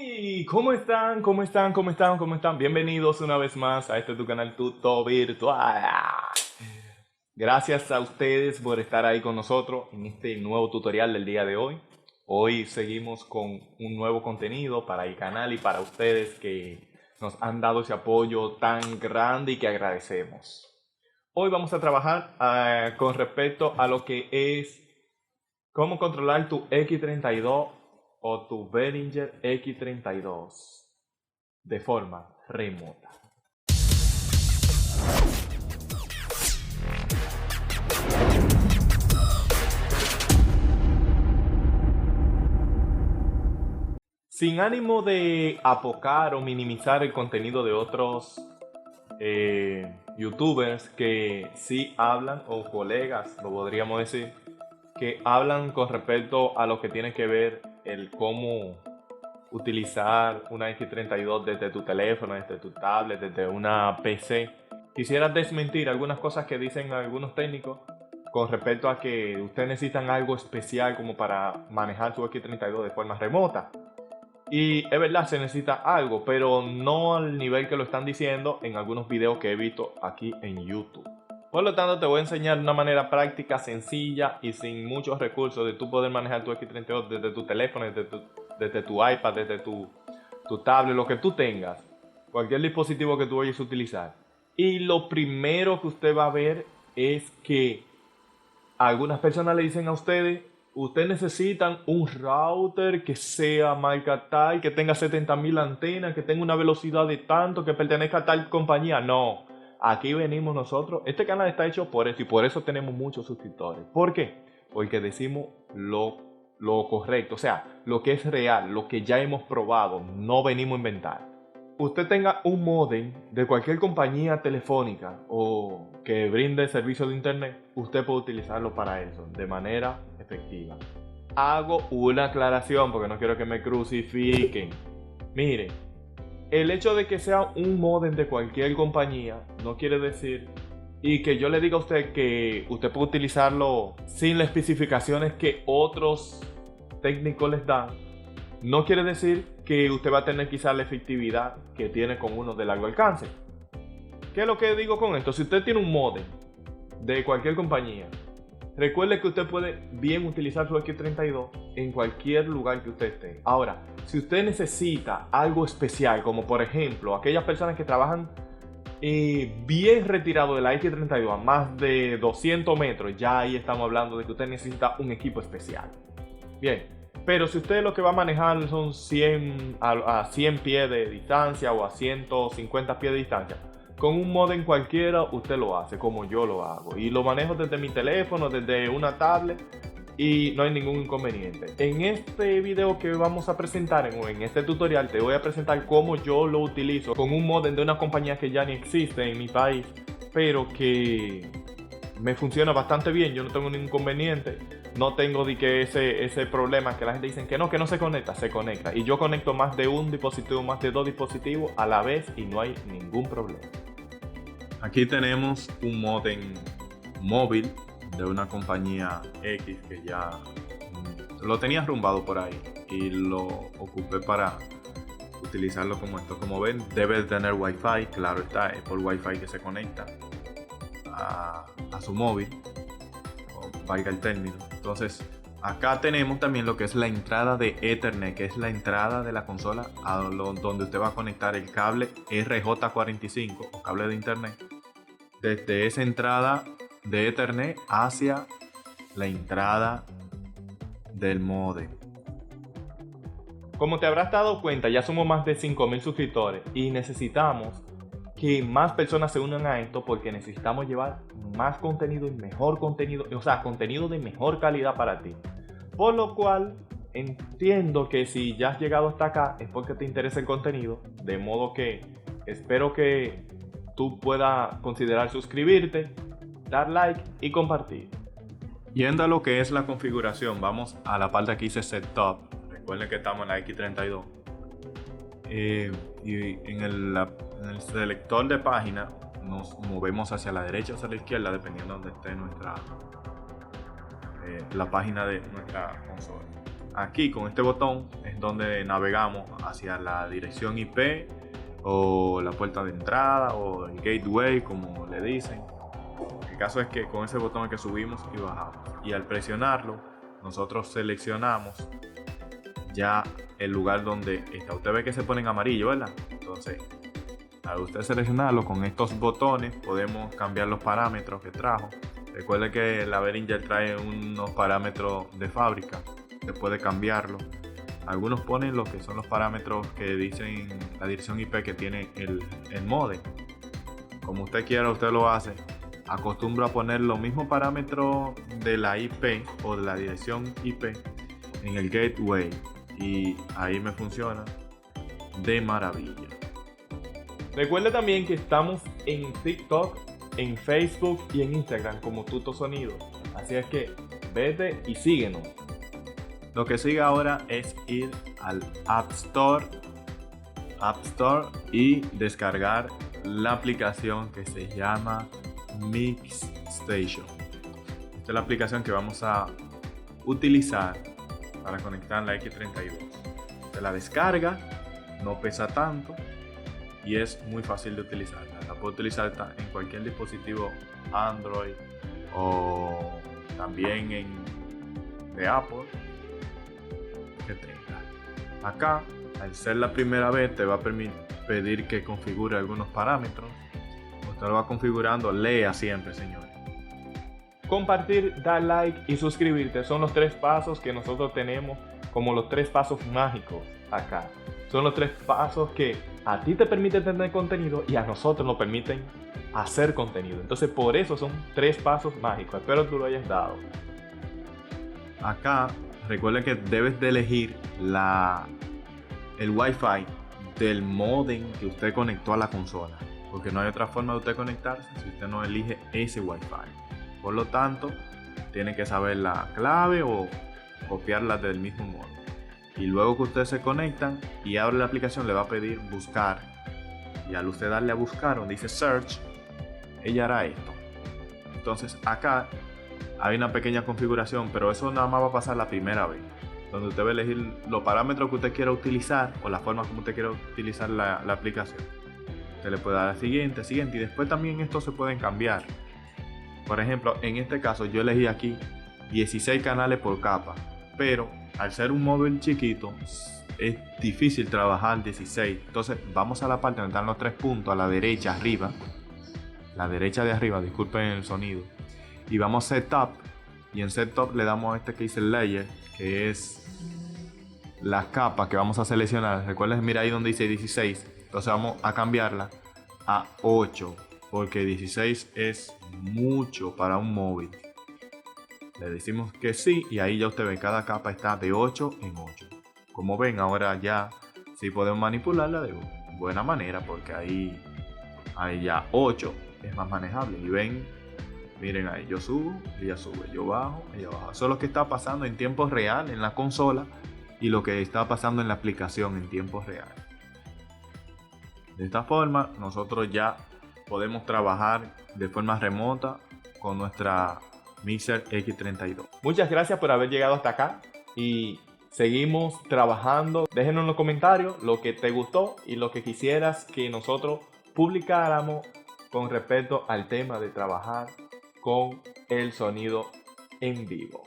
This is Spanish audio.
Hey, ¿cómo están? ¿Cómo están? ¿Cómo están? ¿Cómo están? Bienvenidos una vez más a este tu canal Tuto Virtual. Gracias a ustedes por estar ahí con nosotros en este nuevo tutorial del día de hoy. Hoy seguimos con un nuevo contenido para el canal y para ustedes que nos han dado ese apoyo tan grande y que agradecemos. Hoy vamos a trabajar con respecto a lo que es cómo controlar tu X32 o tu Behringer X32 de forma remota. Sin ánimo de apocar o minimizar el contenido de otros youtubers que sí hablan, o colegas, lo podríamos decir, que hablan con respecto a lo que tiene que ver el cómo utilizar una X32 desde tu teléfono, desde tu tablet, desde una PC. Quisiera desmentir algunas cosas que dicen algunos técnicos con respecto a que ustedes necesitan algo especial como para manejar su X32 de forma remota. Y es verdad, se necesita algo, pero no al nivel que lo están diciendo en algunos videos que he visto aquí en YouTube. Por lo tanto, te voy a enseñar de una manera práctica, sencilla y sin muchos recursos de tú poder manejar tu X32 desde tu teléfono, desde tu iPad, desde tu tablet, lo que tú tengas, cualquier dispositivo que tú vayas a utilizar. Y lo primero que usted va a ver es que algunas personas le dicen a ustedes: ustedes necesitan un router que sea marca tal, que tenga 70.000 antenas, que tenga una velocidad de tanto, que pertenezca a tal compañía. No, aquí venimos nosotros. Este canal está hecho por eso y por eso tenemos muchos suscriptores. ¿Por qué? Porque decimos lo correcto, o sea, lo que es real, lo que ya hemos probado, no venimos a inventar. Usted tenga un modem de cualquier compañía telefónica o que brinde servicio de internet, usted puede utilizarlo para eso de manera efectiva. Hago una aclaración porque no quiero que me crucifiquen. Mire, el hecho de que sea un modem de cualquier compañía no quiere decir, y que yo le diga a usted que usted puede utilizarlo sin las especificaciones que otros técnicos les dan, no quiere decir que usted va a tener quizá la efectividad que tiene con uno de largo alcance. ¿Qué es lo que digo con esto? Si usted tiene un modem de cualquier compañía, recuerde que usted puede bien utilizar su X32 en cualquier lugar que usted esté. Ahora, si usted necesita algo especial, como por ejemplo aquellas personas que trabajan bien retirado de la X32 a más de 200 metros, ya ahí estamos hablando de que usted necesita un equipo especial. Bien. Pero si usted lo que va a manejar son 100 a 100 pies de distancia o a 150 pies de distancia, con un modem cualquiera usted lo hace como yo lo hago. Y lo manejo desde mi teléfono, desde una tablet, y no hay ningún inconveniente. En este video que vamos a presentar, en este tutorial, te voy a presentar cómo yo lo utilizo con un modem de una compañía que ya ni existe en mi país, pero que me funciona bastante bien. Yo no tengo ningún inconveniente. No tengo de que ese problema que la gente dice que no se conecta, se conecta. Y yo conecto más de un dispositivo, más de dos dispositivos a la vez y no hay ningún problema. Aquí tenemos un modem móvil de una compañía X que ya lo tenía arrumbado por ahí y lo ocupé para utilizarlo como esto. Como ven, debe tener Wi-Fi, claro está, es por Wi-Fi que se conecta a su móvil, o valga el término. Entonces acá tenemos también lo que es la entrada de Ethernet, que es la entrada de la consola donde usted va a conectar el cable RJ45 o cable de internet, desde esa entrada de Ethernet hacia la entrada del modem. Como te habrás dado cuenta, ya somos más de 5.000 suscriptores y necesitamos que más personas se unan a esto porque necesitamos llevar más contenido y mejor contenido, o sea, contenido de mejor calidad para ti. Por lo cual, entiendo que si ya has llegado hasta acá es porque te interesa el contenido, de modo que espero que tú puedas considerar suscribirte, dar like y compartir. Yendo a lo que es la configuración, vamos a la parte que dice Setup. Recuerden que estamos en la X32. Y en el selector de página nos movemos hacia la derecha o hacia la izquierda dependiendo de donde esté la página de nuestra consola. aquí con este botón es donde navegamos hacia la dirección IP o la puerta de entrada o el gateway, como le dicen. El caso es que con ese botón es que subimos y bajamos, y al presionarlo nosotros seleccionamos ya el lugar donde está. Usted ve que se pone en amarillo, ¿verdad? Entonces, al usted seleccionarlo con estos botones podemos cambiar los parámetros que trajo. Recuerde que la Behringer trae unos parámetros de fábrica, se puede cambiarlo. Algunos ponen lo que son los parámetros que dicen la dirección IP que tiene el modem. Como usted quiera, usted lo hace. Acostumbro a poner los mismos parámetros de la IP o de la dirección IP en el gateway, y ahí me funciona de maravilla. Recuerde también que estamos en TikTok, en Facebook y en Instagram como Tuto Sonido. Así es que vete y síguenos. Lo que sigue ahora es ir al App Store y descargar la aplicación que se llama MixStation. Esta es la aplicación que vamos a utilizar para conectar la X32. Se la descarga, no pesa tanto y es muy fácil de utilizarla. La puede utilizar en cualquier dispositivo Android o también de Apple que tenga. Acá, al ser la primera vez, te va a pedir que configure algunos parámetros. Usted lo va configurando. Lea siempre, señores. Compartir, dar like y suscribirte son los 3 pasos que nosotros tenemos como los 3 pasos mágicos acá. Son los 3 pasos que a ti te permiten tener contenido y a nosotros nos permiten hacer contenido. Entonces, por eso son 3 pasos mágicos. Espero que tú lo hayas dado. Acá, recuerda que debes de elegir el Wi-Fi del modem que usted conectó a la consola, porque no hay otra forma de usted conectarse si usted no elige ese Wi-Fi. Por lo tanto, tiene que saber la clave o copiarla del mismo modo. Y luego que ustedes se conectan y abre la aplicación, le va a pedir buscar. Y al usted darle a buscar donde dice search, ella hará esto. Entonces acá hay una pequeña configuración, pero eso nada más va a pasar la primera vez, donde usted va a elegir los parámetros que usted quiera utilizar o la forma como usted quiera utilizar la aplicación. Usted le puede dar a siguiente, y después también estos se pueden cambiar. Por ejemplo, en este caso yo elegí aquí 16 canales por capa, pero al ser un móvil chiquito es difícil trabajar 16. Entonces vamos a la parte donde están los 3 puntos a la derecha arriba, la derecha de arriba, disculpen el sonido, y vamos a Setup, y en Setup le damos a este que dice Layer, que es las capas que vamos a seleccionar. Recuerden, mira ahí donde dice 16, entonces vamos a cambiarla a 8, porque 16 es mucho para un móvil. Le decimos que sí y ahí ya usted ve, cada capa está de 8 en 8. Como ven, ahora ya sí podemos manipularla de buena manera, porque ahí ya 8 es más manejable. Y ven, miren ahí, yo subo, ella sube, yo bajo, ella baja. Eso es lo que está pasando en tiempo real en la consola y lo que está pasando en la aplicación en tiempo real. De esta forma nosotros ya podemos trabajar de forma remota con nuestra Mixer X32. Muchas gracias por haber llegado hasta acá y seguimos trabajando. Déjenos en los comentarios lo que te gustó y lo que quisieras que nosotros publicáramos con respecto al tema de trabajar con el sonido en vivo.